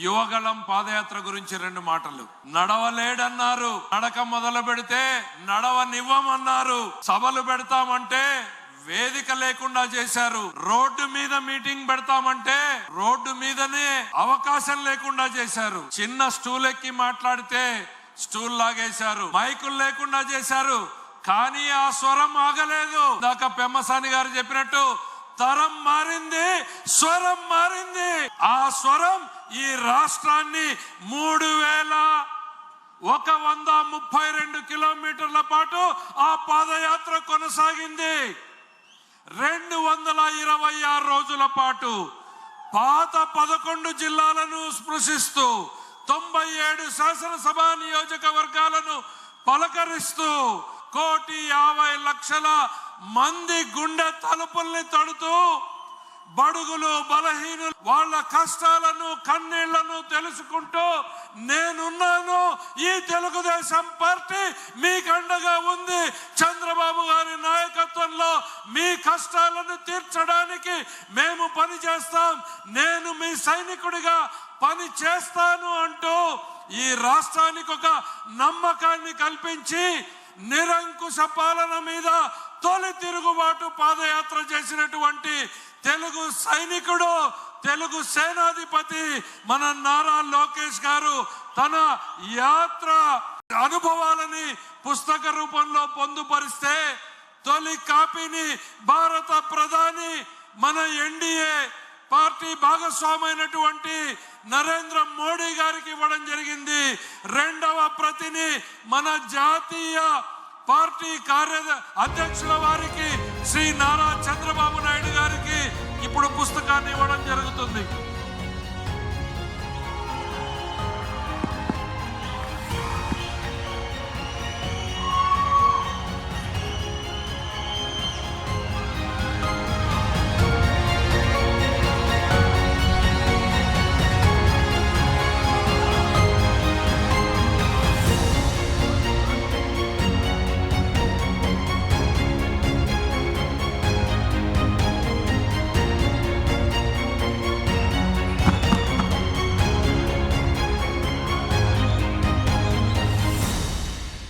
యువగళం పాదయాత్ర గురించి 2 మాటలు. నడవలేడన్నారు, నడక మొదలు పెడితే నడవనివ్వమన్నారు. సభలు పెడతామంటే వేదిక లేకుండా చేశారు. రోడ్డు మీద మీటింగ్ పెడతామంటే రోడ్డు మీదనే అవకాశం లేకుండా చేశారు. చిన్న స్టూల్ ఎక్కి మాట్లాడితే స్టూల్ లాగేశారు. మైకులు లేకుండా చేశారు. కానీ ఆ స్వరం ఆగలేదు. దాకా పెమ్మసాని గారు చెప్పినట్టు తరం మారింది, స్వరం మారింది. ఆ స్వరం ఈ రాష్ట్రాన్ని 3132 కిలోమీటర్ల పాటు ఆ పాదయాత్ర కొనసాగింది. 226 రోజుల పాటు పాత 11 జిల్లాలను స్పృశిస్తూ 97 శాసనసభ నియోజకవర్గాలను పలకరిస్తూ 1,50,00,000 మంది గుండె తలుపుల్ని తడుతూ బడుగులు బలహీనులు వాళ్ళ కష్టాలను కన్నీళ్లను తెలుసుకుంటూ నేనున్నాను, ఈ తెలుగుదేశం పార్టీ మీకు అండగా ఉంది, చంద్రబాబు గారి నాయకత్వంలో మీ కష్టాలను తీర్చడానికి మేము పని చేస్తాం, నేను మీ సైనికుడిగా పని చేస్తాను అంటూ ఈ రాష్ట్రానికి ఒక నమ్మకాన్ని కల్పించి నిరంకుశ పాలన మీద తొలి తిరుగుబాటు పాదయాత్ర చేసినటువంటి తెలుగు సైనికుడు, తెలుగు సేనాధిపతి మన నారా లోకేష్ గారు తన యాత్ర అనుభవాలని పుస్తక రూపంలో పొందుపరిస్తే తొలి కాపీని భారత ప్రధాని మన ఎన్డీఏ పార్టీ భాగస్వామైనటువంటి నరేంద్ర మోడీ గారికి ఇవ్వడం జరిగింది. 2వ ప్రతిని మన జాతీయ పార్టీ అధ్యక్షుల వారికి శ్రీ నారా చంద్రబాబు నాయుడు గారికి ఇప్పుడు పుస్తకాన్ని ఇవ్వడం జరుగుతుంది.